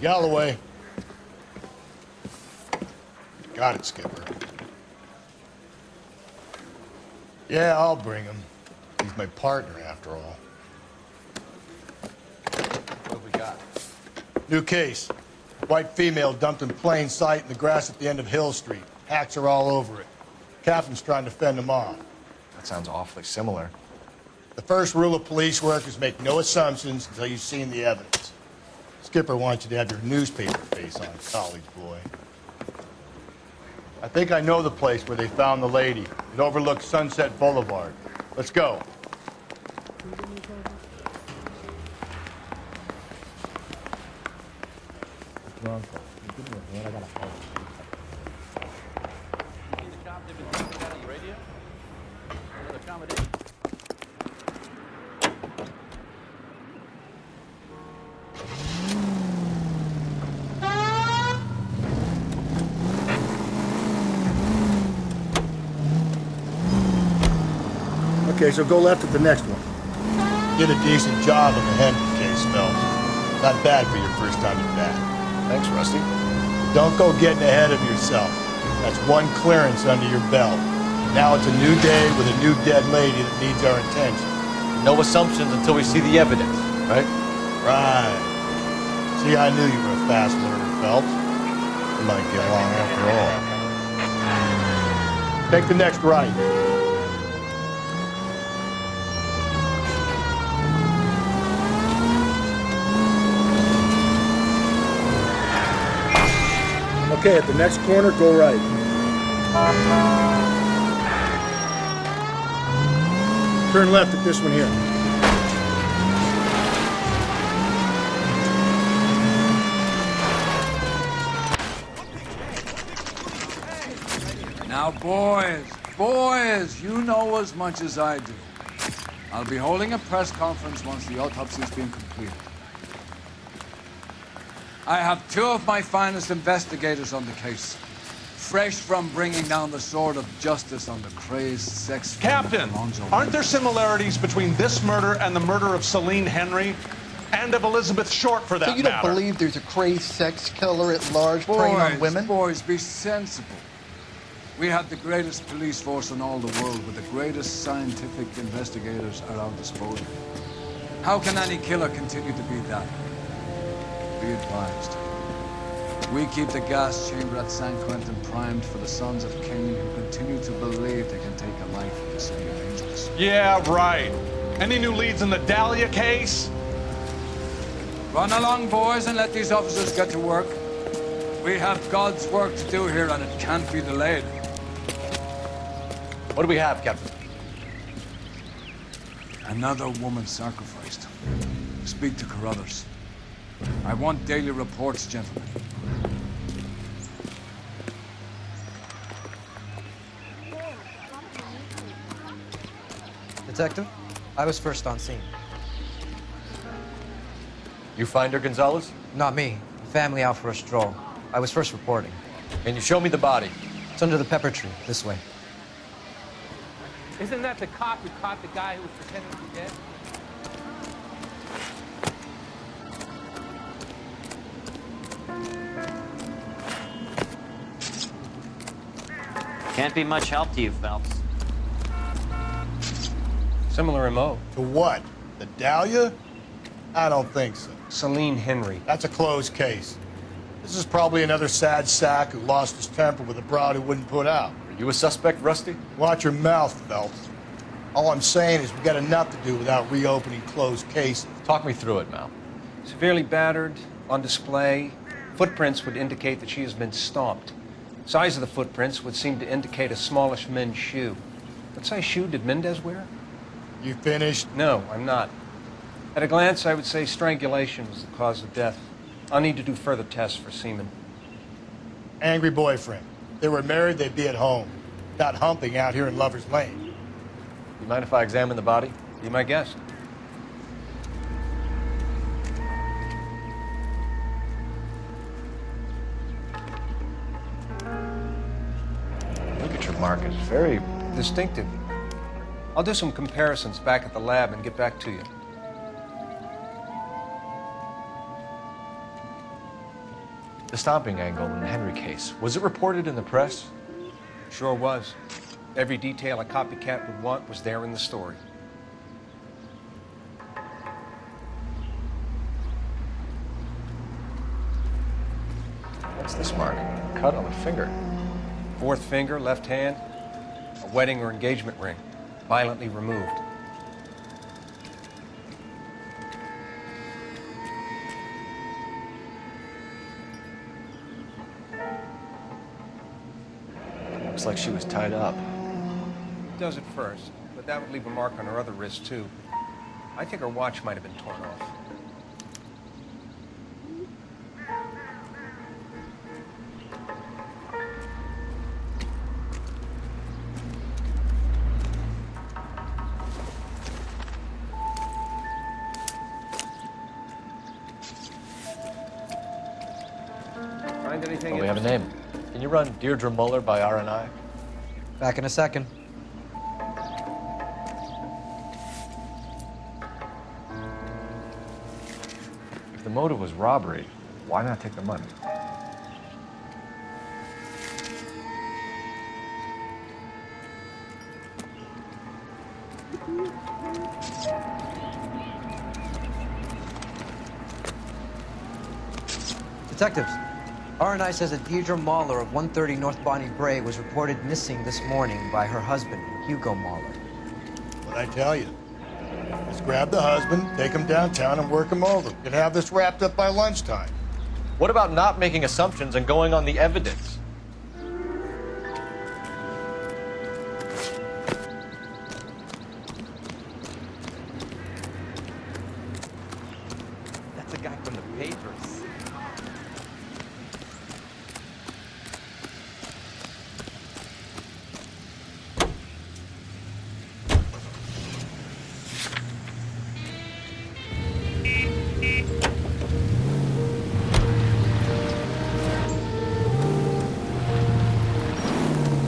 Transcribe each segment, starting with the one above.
Galloway. Got it, Skipper. Yeah, I'll bring him. He's my partner, after all. What have we got? New case. White female dumped in plain sight in the grass at the end of Hill Street. Hacks are all over it. Captain's trying to fend them off. That sounds awfully similar. The first rule of police work is make no assumptions until you've seen the evidence. Skipper wants you to have your newspaper face on, college boy. I think I know the place where they found the lady. It overlooks Sunset Boulevard. Let's go. Okay, so go left at the next one. Did a decent job on the Henry case, Phelps. Not bad for your first time at bat. Thanks, Rusty. Don't go getting ahead of yourself. That's one clearance under your belt. Now it's a new day with a new dead lady that needs our attention. No assumptions until we see the evidence, right? Right. See, I knew you were a fast learner, Phelps. We might get along after all. Take the next right. Okay, at the next corner, go right. Turn left at this one here. Now, boys, you know as much as I do. I'll be holding a press conference once the autopsy's been completed. I have two of my finest investigators on the case, fresh from bringing down the sword of justice on the crazed sex... Captain, aren't there similarities between this murder and the murder of Celine Henry? And of Elizabeth Short, for that matter? So you don't believe there's a crazed sex killer at large preying on women? Boys, be sensible. We have the greatest police force in all the world with the greatest scientific investigators at our disposal. How can any killer continue to be that? Be advised. We keep the gas chamber at San Quentin primed for the sons of Cain who continue to believe they can take a life in the city of angels. Yeah, right. Any new leads in the Dahlia case? Run along, boys, and let these officers get to work. We have God's work to do here, and it can't be delayed. What do we have, Captain? Another woman sacrificed. Speak to Carruthers. I want daily reports, gentlemen. Detective, I was first on scene. You find her, Gonzalez? Not me. Family out for a stroll. I was first reporting. Can you show me the body? It's under the pepper tree, this way. Isn't that the cop who caught the guy who was pretending to be dead? Can't be much help to you, Phelps. Similar MO. To what? The Dahlia? I don't think so. Celine Henry. That's a closed case. This is probably another sad sack who lost his temper with a broad who wouldn't put out. Are you a suspect, Rusty? Watch your mouth, Phelps. All I'm saying is we've got enough to do without reopening closed cases. Talk me through it, Mal. Severely battered, on display. Footprints would indicate that she has been stomped. Size of the footprints would seem to indicate a smallish men's shoe. What size shoe did Mendez wear? You finished? No, I'm not. At a glance, I would say strangulation was the cause of death. I'll need to do further tests for semen. Angry boyfriend. If they were married, they'd be at home. Not humping out here in Lover's Lane. You mind if I examine the body? Be my guest. Look at your mark. It's very... Distinctive. I'll do some comparisons back at the lab and get back to you. The stomping angle in the Henry case. Was it reported in the press? Sure was. Every detail a copycat would want was there in the story. What's this mark? Cut on the finger. Fourth finger, left hand, a wedding or engagement ring, violently removed. Looks like she was tied up. Does at first, but that would leave a mark on her other wrist, too. I think her watch might have been torn off. Find anything? Oh, we have a name. Can you run Deirdre Muller by RNI? Back in a second. If the motive was robbery, why not take the money? Detectives, RNI says that Deirdre Mahler of 130 North Bonnie Bray was reported missing this morning by her husband, Hugo Mahler. What'd I tell you? Just grab the husband, take him downtown, and work him over. Could have this wrapped up by lunchtime. What about not making assumptions and going on the evidence? That's a guy from the papers.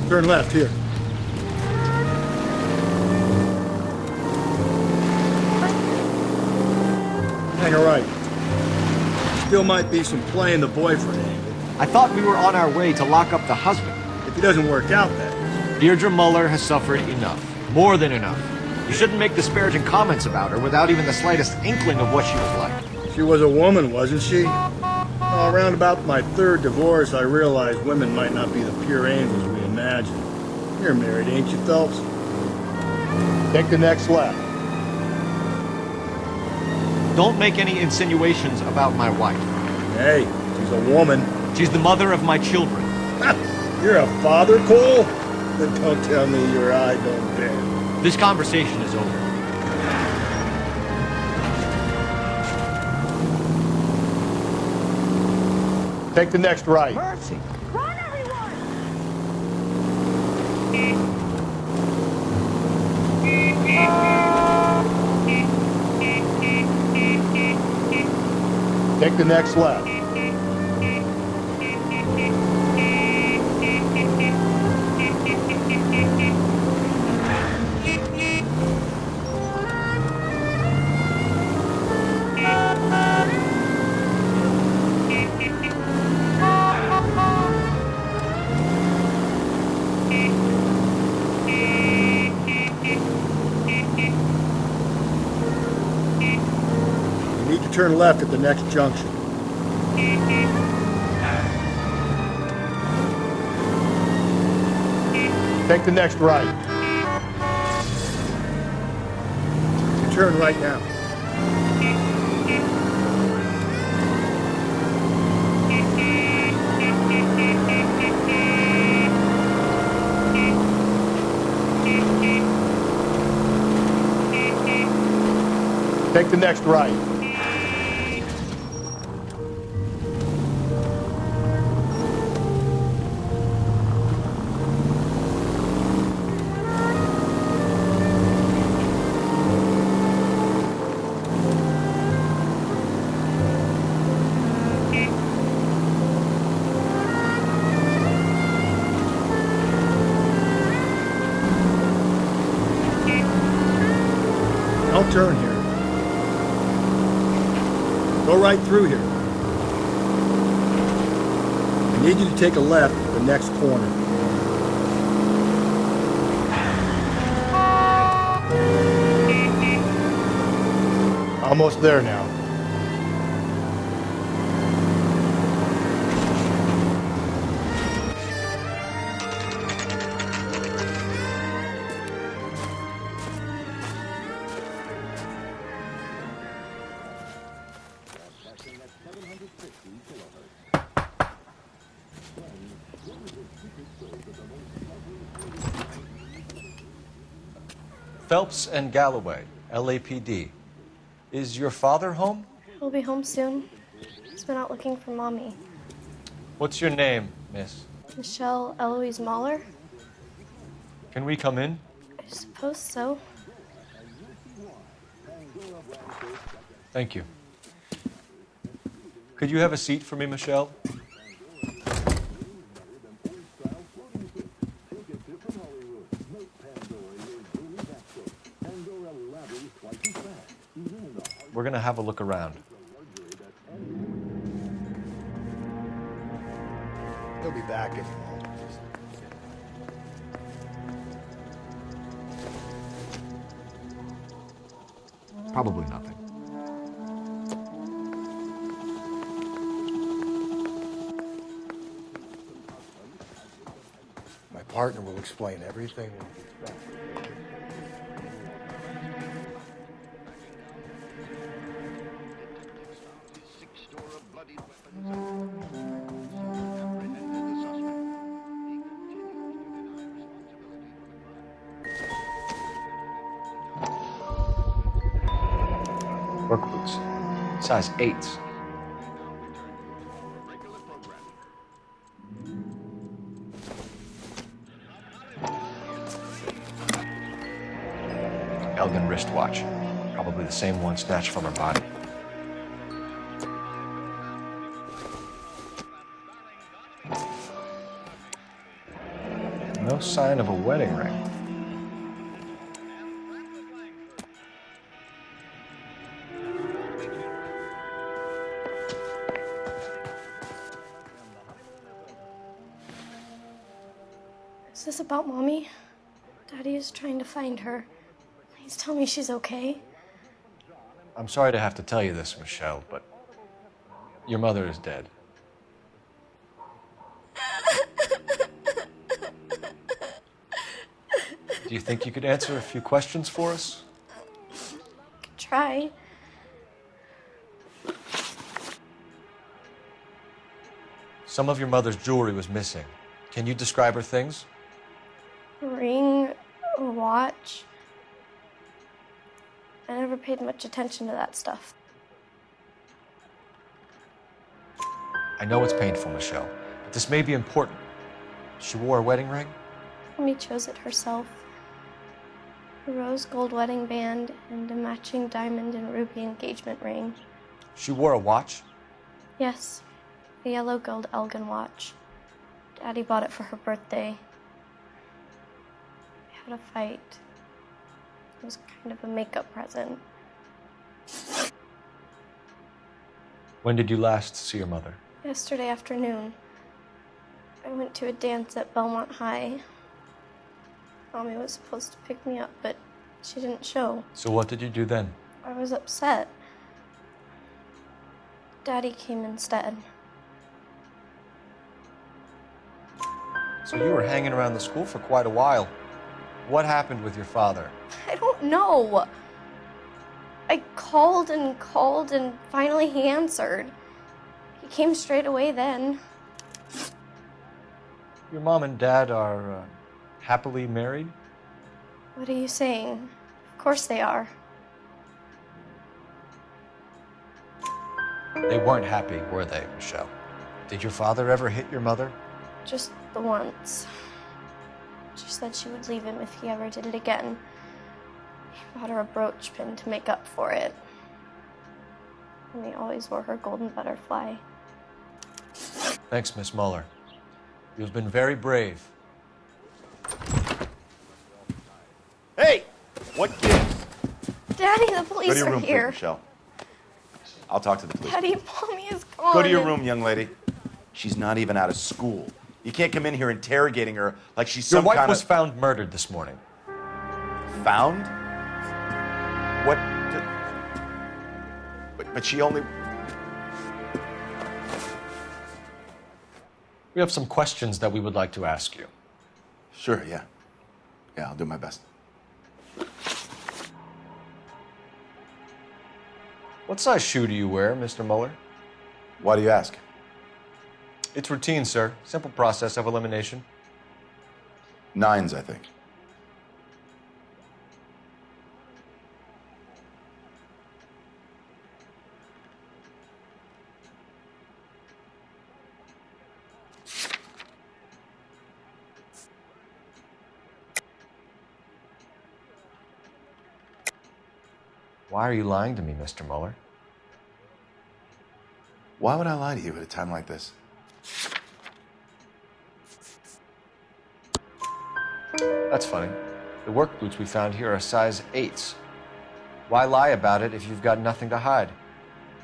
Turn left here. Hang a right. Still might be some playing the boyfriend angle. I thought we were on our way to lock up the husband. If he doesn't work out, that is. Deirdre Muller has suffered enough. More than enough. You shouldn't make disparaging comments about her without even the slightest inkling of what she was like. She was a woman, wasn't she? Around about my third divorce, I realized women might not be the pure angels we imagine. You're married, ain't you, Phelps? Take the next left. Don't make any insinuations about my wife. Hey, she's a woman. She's the mother of my children. You're a father, Cole? Then don't tell me your eye don't bend. This conversation is over. Take the next right. Mercy! Run, everyone! Take the next left. You need to turn left at the next junction. Take the next right. You turn right now. Take the next right. Don't turn here. Go right through here. I need you to take a left at the next corner. Almost there now. Phelps and Galloway, LAPD. Is your father home? He'll be home soon. He's been out looking for Mommy. What's your name, miss? Michelle Eloise Mahler? Can we come in? I suppose so. Thank you. Could you have a seat for me, Michelle? We're going to have a look around. He'll be back in a moment. Probably nothing. My partner will explain everything. Work boots. Size 8s. Elgin wristwatch. Probably the same one snatched from her body. No sign of a wedding ring. Is this about Mommy? Daddy is trying to find her. Please tell me she's okay. I'm sorry to have to tell you this, Michelle, but your mother is dead. Do you think you could answer a few questions for us? Could try. Some of your mother's jewelry was missing. Can you describe her things? A ring, a watch. I never paid much attention to that stuff. I know it's painful, Michelle, but this may be important. She wore a wedding ring? Mommy chose it herself. A rose gold wedding band and a matching diamond and ruby engagement ring. She wore a watch? Yes, a yellow gold Elgin watch. Daddy bought it for her birthday. We had a fight. It was kind of a makeup present. When did you last see your mother? Yesterday afternoon. I went to a dance at Belmont High. Mommy was supposed to pick me up, but she didn't show. So what did you do then? I was upset. Daddy came instead. So you were hanging around the school for quite a while. What happened with your father? I don't know. I called and finally he answered. He came straight away then. Your mom and dad are happily married? What are you saying? Of course they are. They weren't happy, were they, Michelle? Did your father ever hit your mother? Just the once. She said she would leave him if he ever did it again. He bought her a brooch pin to make up for it. And he always wore her golden butterfly. Thanks, Miss Muller. You've been very brave. Hey! What gives? Daddy, the police Go to your are room, please, here. Michelle. I'll talk to the police. Daddy, Mommy is gone. Go to your room, young lady. She's not even out of school. You can't come in here interrogating her like she's Your some wife kind was of... found murdered this morning. Found? What? But she only... We have some questions that we would like to ask you. Sure, yeah. Yeah, I'll do my best. What size shoe do you wear, Mr. Mueller? Why do you ask? It's routine, sir. Simple process of elimination. 9s, I think. Why are you lying to me, Mr. Mueller? Why would I lie to you at a time like this? That's funny. The work boots we found here are size 8s. Why lie about it if you've got nothing to hide?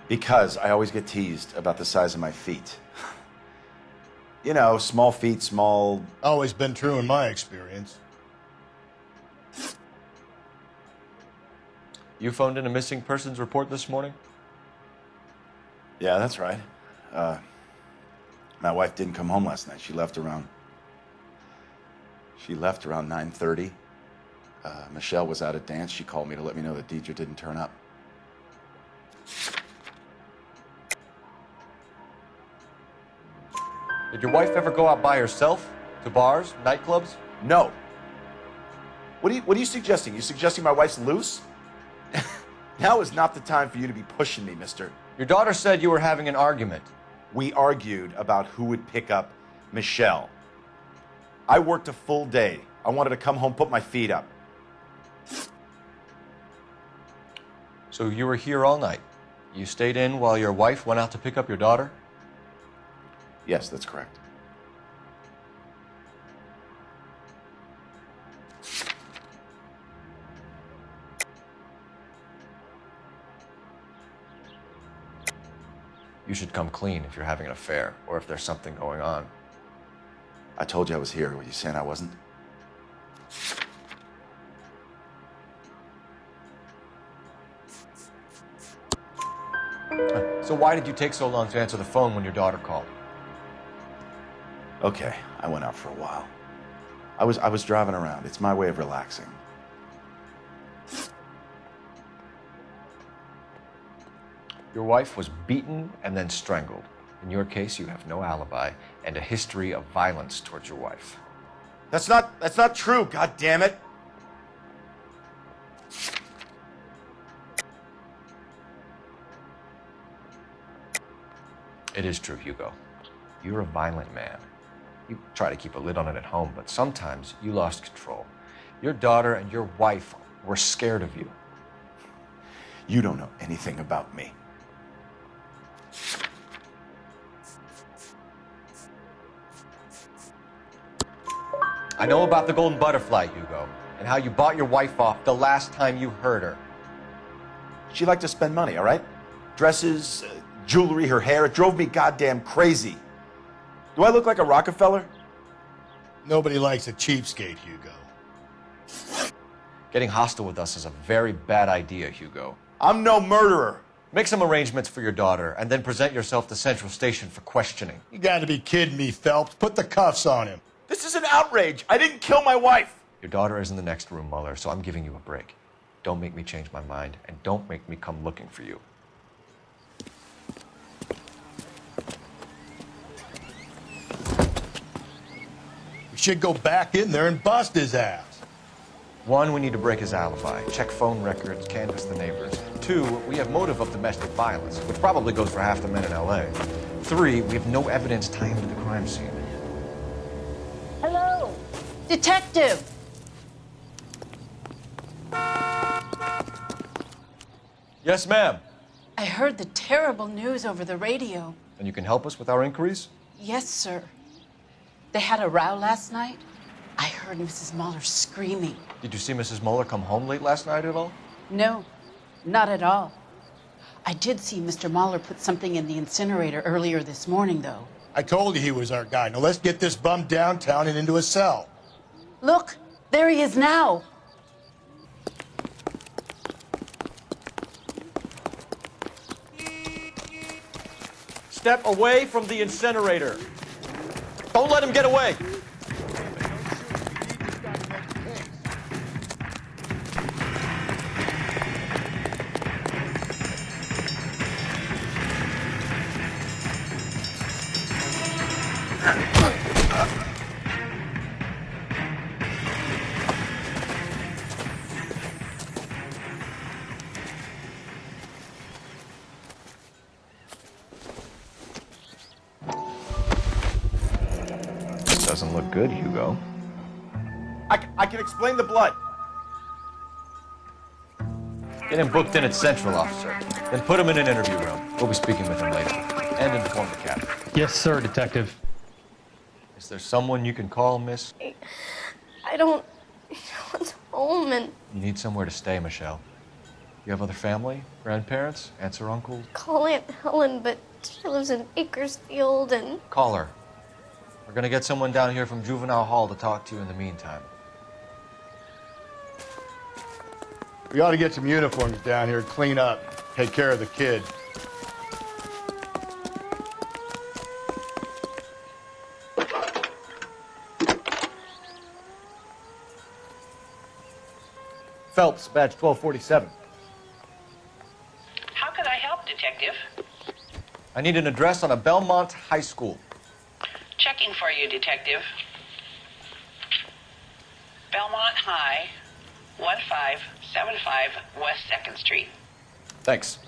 Because I always get teased about the size of my feet. You know, small feet, small... Always been true in my experience. You phoned in a missing persons report this morning? Yeah, that's right. My wife didn't come home last night. She left around 9:30. Michelle was out at dance. She called me to let me know that Deidre didn't turn up. Did your wife ever go out by herself? To bars, nightclubs? No. What are you suggesting? You suggesting my wife's loose? Now is not the time for you to be pushing me, mister. Your daughter said you were having an argument. We argued about who would pick up Michelle. I worked a full day. I wanted to come home, put my feet up. So you were here all night. You stayed in while your wife went out to pick up your daughter? Yes, that's correct. You should come clean if you're having an affair or if there's something going on. I told you I was here. Were you saying I wasn't? So why did you take so long to answer the phone when your daughter called? Okay, I went out for a while. I was driving around. It's my way of relaxing. Your wife was beaten and then strangled. In your case, you have no alibi and a history of violence towards your wife. That's not true, God damn it. It is true, Hugo. You're a violent man. You try to keep a lid on it at home, but sometimes you lost control. Your daughter and your wife were scared of you. You don't know anything about me. I know about the golden butterfly, Hugo, and how you bought your wife off the last time you heard her. She liked to spend money, all right? Dresses, jewelry, her hair. It drove me goddamn crazy. Do I look like a Rockefeller? Nobody likes a cheapskate, Hugo. Getting hostile with us is a very bad idea, Hugo. I'm no murderer. Make some arrangements for your daughter, and then present yourself to Central Station for questioning. You gotta be kidding me, Phelps. Put the cuffs on him. This is an outrage. I didn't kill my wife. Your daughter is in the next room, Mueller, so I'm giving you a break. Don't make me change my mind, and don't make me come looking for you. We should go back in there and bust his ass. 1, we need to break his alibi, check phone records, canvass the neighbors. 2, we have motive of domestic violence, which probably goes for half the men in LA. 3, we have no evidence tying him to the crime scene. Hello, detective. Yes, ma'am. I heard the terrible news over the radio. And you can help us with our inquiries? Yes, sir. They had a row last night. I heard Mrs. Mueller screaming. Did you see Mrs. Mueller come home late last night at all? No, Not at all. I did see Mr. Mahler put something in the incinerator earlier this morning, though. I told you he was our guy. Now let's get this bum downtown and into a cell. Look, there he is now. Step away from the incinerator. Don't let him get away. Doesn't look good, Hugo. I can explain the blood. Get him booked in at Central, officer. Then put him in an interview room. We'll be speaking with him later. And inform the captain. Yes, sir, Detective. Is there someone you can call, miss? I don't want home, and You need somewhere to stay, Michelle. You have other family? Grandparents? Aunts or uncles? call Aunt Helen, but she lives in Bakersfield, and Call her. We're gonna get someone down here from Juvenile Hall to talk to you in the meantime. We ought to get some uniforms down here, clean up, take care of the kid. Phelps, badge 1247. How can I help, Detective? I need an address on a Belmont High School. Checking for you, Detective. Belmont High, 1575 West 2nd Street. Thanks.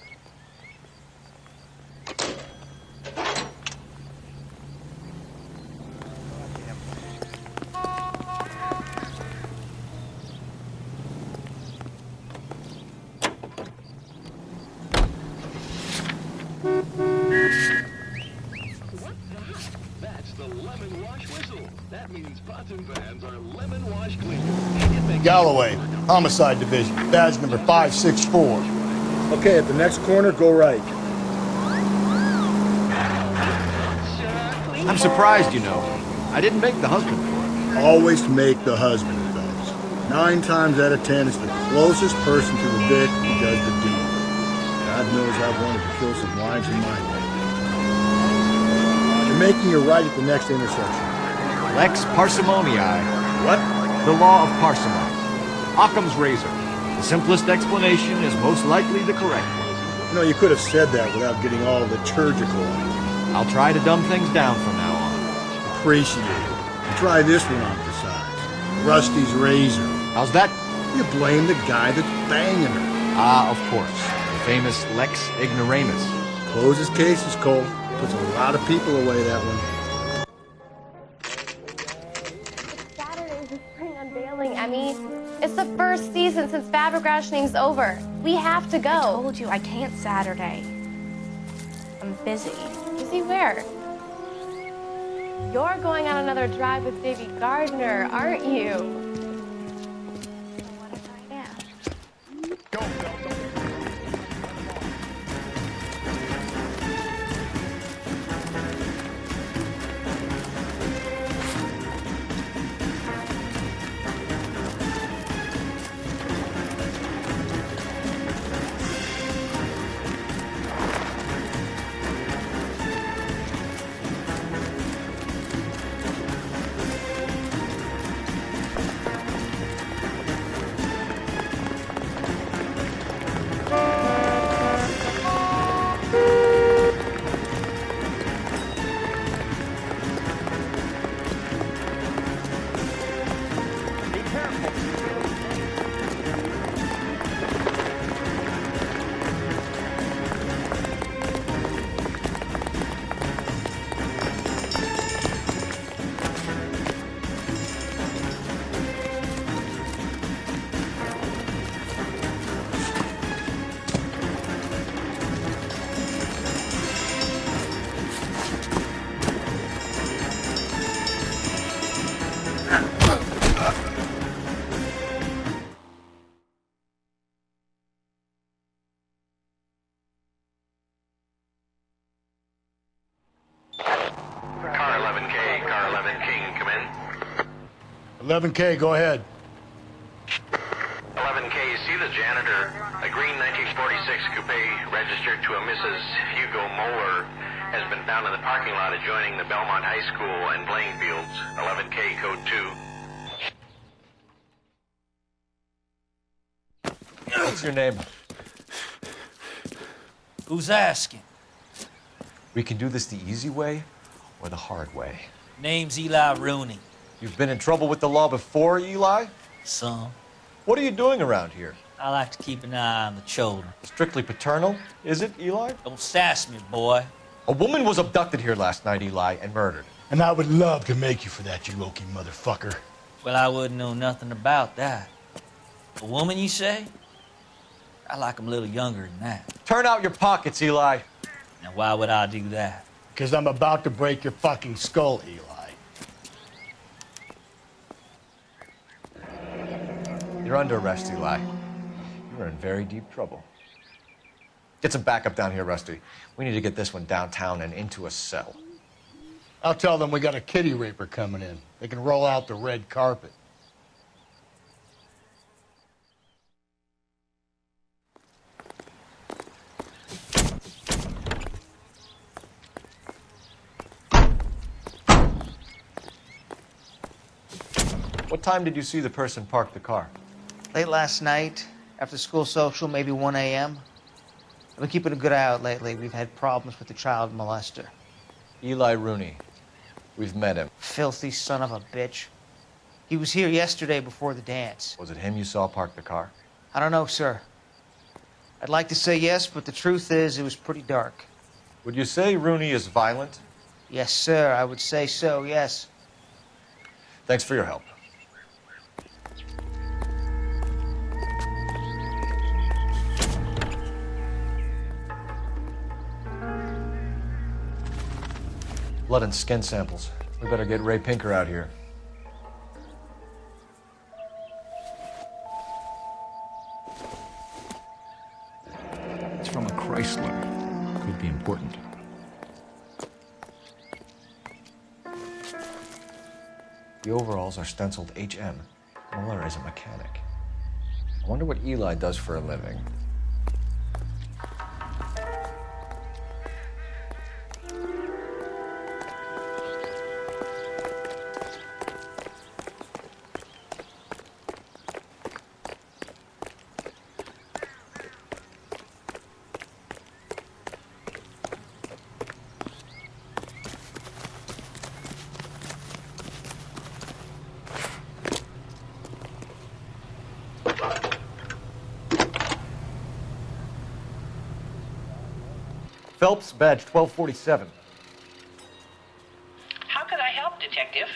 That's the lemon wash whistle. That means pots and pans are lemon wash cleaner. Galloway, Homicide Division, badge number 564. Okay, at the next corner, go right. I'm surprised, you know. I didn't make the husband for it. Always make the husband, fellas. 9 times out of 10, it's the closest person to the Vic who does the deed. God knows I've wanted to kill some wives in my day. You're making your right at the next intersection. Lex parsimoniae. What? The law of parsimony. Occam's razor. The simplest explanation is most likely the correct one. You know, you could have said that without getting all liturgical on it. I'll try to dumb things down from now on. Appreciate it. And try this one on besides. Rusty's razor. How's that? You blame the guy that's banging her. Ah, of course. The famous Lex ignoramus. Closes cases, Cole. Puts a lot of people away, that one. Saturday's the spring unveiling, Emmy. It's the first season since fabric rationing's over. We have to go. I told you I can't Saturday. I'm busy. Busy where? You're going on another drive with Baby Gardner, aren't you? What if I am? 11K, go ahead. 11K, see the janitor. A green 1946 coupe registered to a Mrs. Hugo Moeller has been found in the parking lot adjoining the Belmont High School and playing fields. 11K, code 2. What's your name? Who's asking? We can do this the easy way or the hard way. Name's Eli Rooney. You've been in trouble with the law before, Eli? Some. What are you doing around here? I like to keep an eye on the children. Strictly paternal, is it, Eli? Don't sass me, boy. A woman was abducted here last night, Eli, and murdered. And I would love to make you for that, you Loki motherfucker. Well, I wouldn't know nothing about that. A woman, you say? I like 'em a little younger than that. Turn out your pockets, Eli. Now, why would I do that? Because I'm about to break your fucking skull, Eli. You're under arrest, Eli. You're in very deep trouble. Get some backup down here, Rusty. We need to get this one downtown and into a cell. I'll tell them we got a kitty raper coming in. They can roll out the red carpet. What time did you see the person park the car? Late last night, after school social, maybe 1 a.m. I've been keeping a good eye out lately. We've had problems with the child molester. Eli Rooney. We've met him. Filthy son of a bitch. He was here yesterday before the dance. Was it him you saw park the car? I don't know, sir. I'd like to say yes, but the truth is it was pretty dark. Would you say Rooney is violent? Yes, sir. I would say so, yes. Thanks for your help. Blood and skin samples. We better get Ray Pinker out here. It's from a Chrysler. Could be important. The overalls are stenciled HM. Mueller is a mechanic. I wonder what Eli does for a living. Phelps, badge 1247. How could I help, Detective?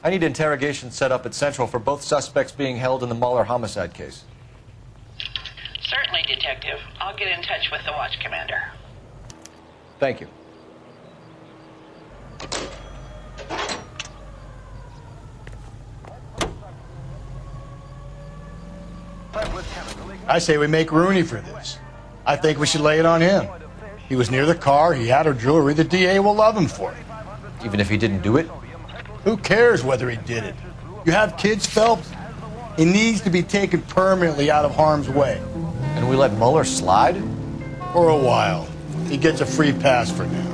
I need interrogation set up at Central for both suspects being held in the Mueller homicide case. Certainly, Detective. I'll get in touch with the watch commander. Thank you. I say we make Rooney for this. I think we should lay it on him. He was near the car, he had her jewelry, the DA will love him for it. Even if he didn't do it? Who cares whether he did it? You have kids, Phelps? He needs to be taken permanently out of harm's way. And we let Mueller slide? For a while. He gets a free pass for now.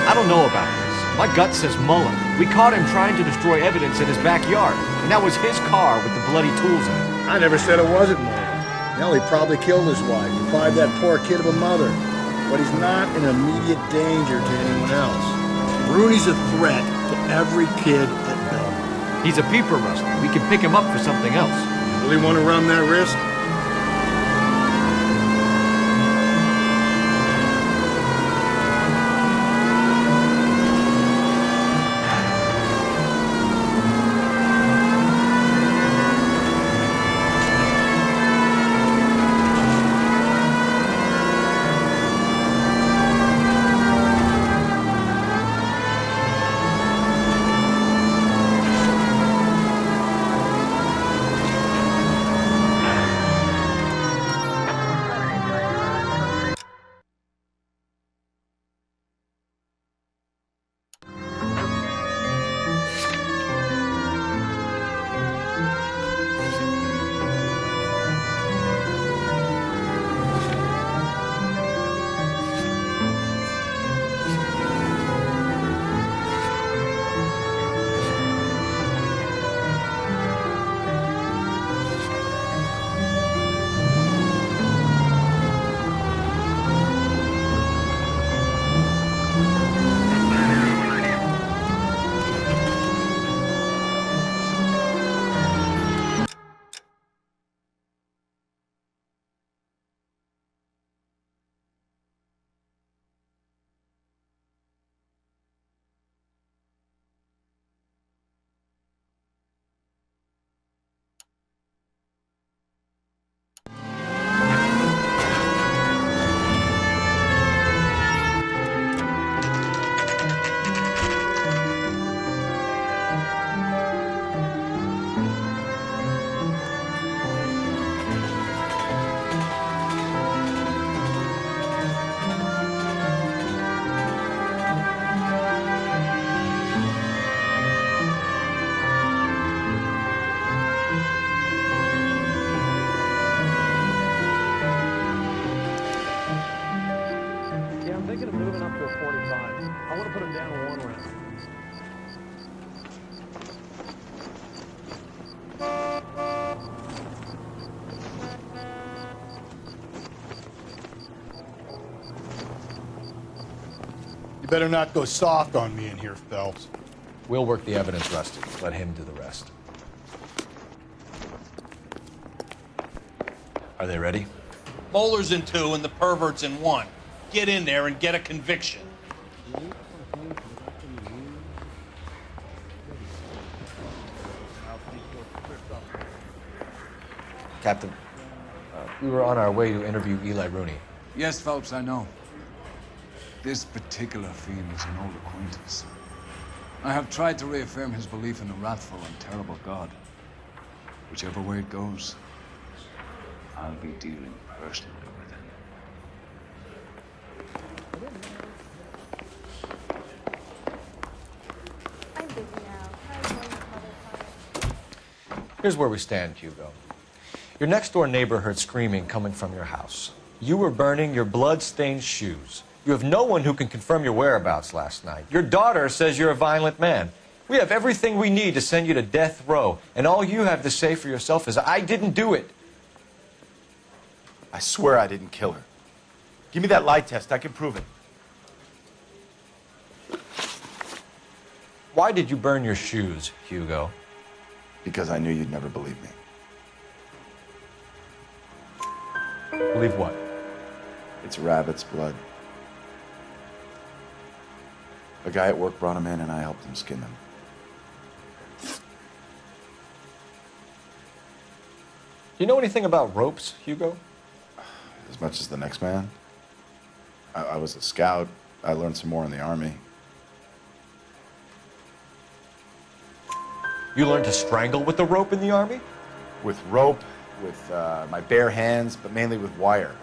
I don't know about this. My gut says Mueller. We caught him trying to destroy evidence in his backyard, and that was his car with the bloody tools in it. I never said it wasn't Mueller. Hell, he probably killed his wife, deprived that poor kid of a mother. But he's not an immediate danger to anyone else. Rooney's a threat to every kid at Belmont. He's a peeper, Rusty. We can pick him up for something else. You really want to run that risk? down one round. You better not go soft on me in here, Phelps. We'll work the evidence, Rusty. Let him do the rest. Are they ready? Moeller's in 2 and the pervert's in 1. Get in there and get a conviction. Captain, we were on our way to interview Eli Rooney. Yes, Phelps, I know. This particular fiend is an old acquaintance. I have tried to reaffirm his belief in a wrathful and terrible God. Whichever way it goes, I'll be dealing personally with him. I'm busy now. Here's where we stand, Hugo. Your next-door neighbor heard screaming coming from your house. You were burning your blood-stained shoes. You have no one who can confirm your whereabouts last night. Your daughter says you're a violent man. We have everything we need to send you to death row, and all you have to say for yourself is, I didn't do it. I swear I didn't kill her. Give me that lie test. I can prove it. Why did you burn your shoes, Hugo? Because I knew you'd never believe me. Believe what? It's rabbit's blood. A guy at work brought him in and I helped him skin them. You know anything about ropes, Hugo? As much as the next man. I was a scout. I learned some more in the Army. You learned to strangle with the rope in the Army? With rope, with my bare hands, but mainly with wire.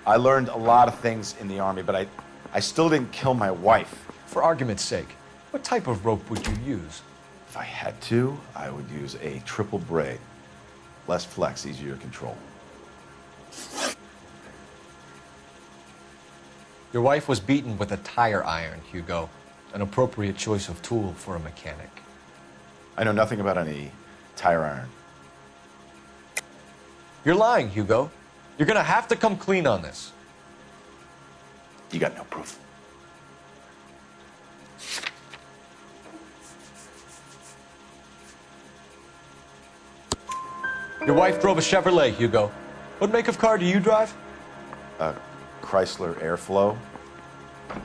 I learned a lot of things in the Army, but I still didn't kill my wife. For argument's sake, what type of rope would you use? If I had to, I would use a triple braid. Less flex, easier to control. Your wife was beaten with a tire iron, Hugo. An appropriate choice of tool for a mechanic. I know nothing about any tire iron. You're lying, Hugo. You're gonna have to come clean on this. You got no proof. Your wife drove a Chevrolet, Hugo. What make of car do you drive? A Chrysler Airflow.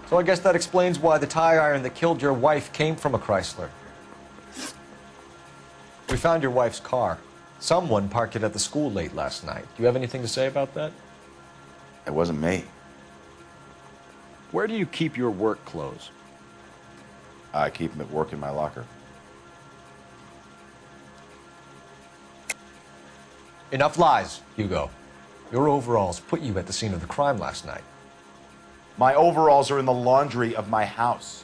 So I guess that explains why the tire iron that killed your wife came from a Chrysler. We found your wife's car. Someone parked it at the school late last night. Do you have anything to say about that? It wasn't me. Where do you keep your work clothes? I keep them at work in my locker. Enough lies, Hugo. Your overalls put you at the scene of the crime last night. My overalls are in the laundry of my house.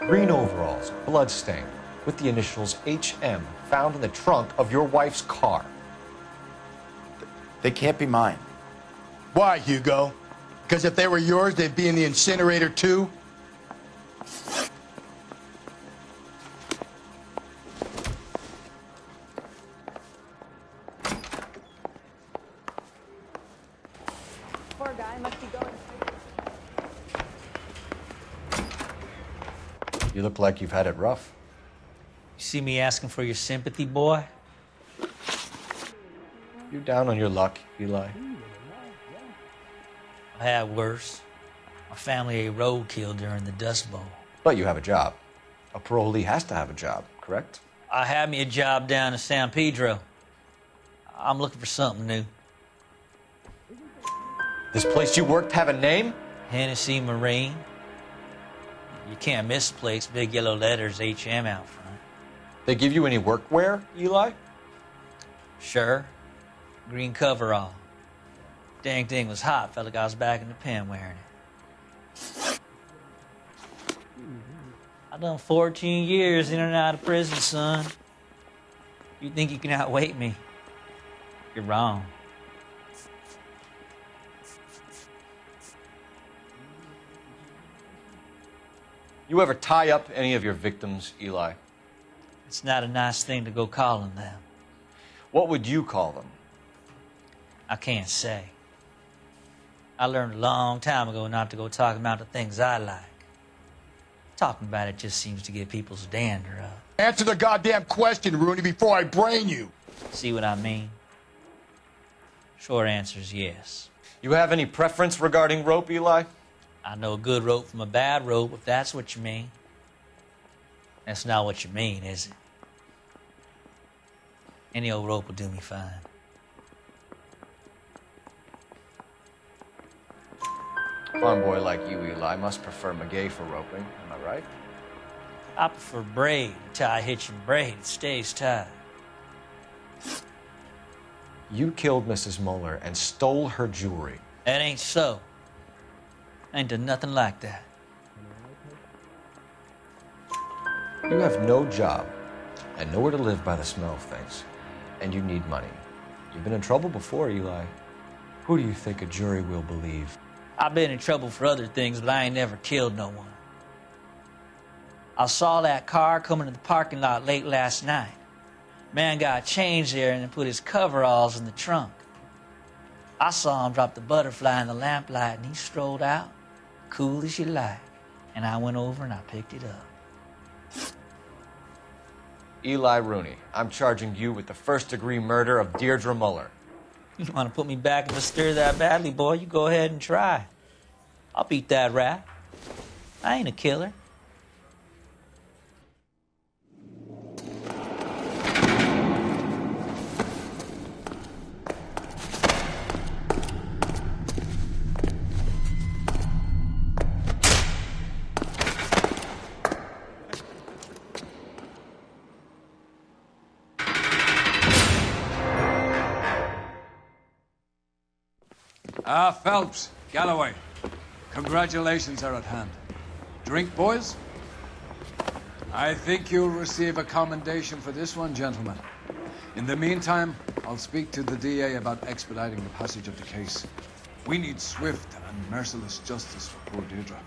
Green overalls, bloodstained, with the initials HM found in the trunk of your wife's car. They can't be mine. Why, Hugo? Because if they were yours, they'd be in the incinerator too? Poor guy must be going. You look like you've had it rough. You see me asking for your sympathy, boy? You down on your luck, Eli? I had worse. My family ate roadkill during the Dust Bowl. But you have a job. A parolee has to have a job, correct? I had me a job down in San Pedro. I'm looking for something new. This place you worked have a name? Hennessy Marine. You can't miss the place. Big yellow letters, HM out front. They give you any workwear, Eli? Sure. Green coverall. Dang thing was hot. Felt like I was back in the pen wearing it. I done 14 years in and out of prison, son. You think you can outweight me? You're wrong. You ever tie up any of your victims, Eli? It's not a nice thing to go calling them. What would you call them? I can't say. I learned a long time ago not to go talking about the things I like. Talking about it just seems to get people's dander up. Answer the goddamn question, Rooney, before I brain you. See what I mean? Short answer is yes. You have any preference regarding rope, Eli? I know a good rope from a bad rope, if that's what you mean. That's not what you mean, is it? Any old rope will do me fine. A farm boy like you, Eli, must prefer Magay for roping. Am I right? I prefer braid, tie, hitch, and braid. It stays tied. You killed Mrs. Muller and stole her jewelry. That ain't so. I ain't done nothing like that. You have no job and nowhere to live by the smell of things. And you need money. You've been in trouble before, Eli. Who do you think a jury will believe? I've been in trouble for other things, but I ain't never killed no one. I saw that car coming to the parking lot late last night. Man got changed there and then put his coveralls in the trunk. I saw him drop the butterfly in the lamplight and he strolled out, cool as you like. And I went over and I picked it up. Eli Rooney, I'm charging you with the first-degree murder of Deirdre Muller. You want to put me back in the stir that badly, boy? You go ahead and try. I'll beat that rap. I ain't a killer. Phelps, Galloway, congratulations are at hand. Drink, boys? I think you'll receive a commendation for this one, gentlemen. In the meantime, I'll speak to the DA about expediting the passage of the case. We need swift and merciless justice for poor Deirdre.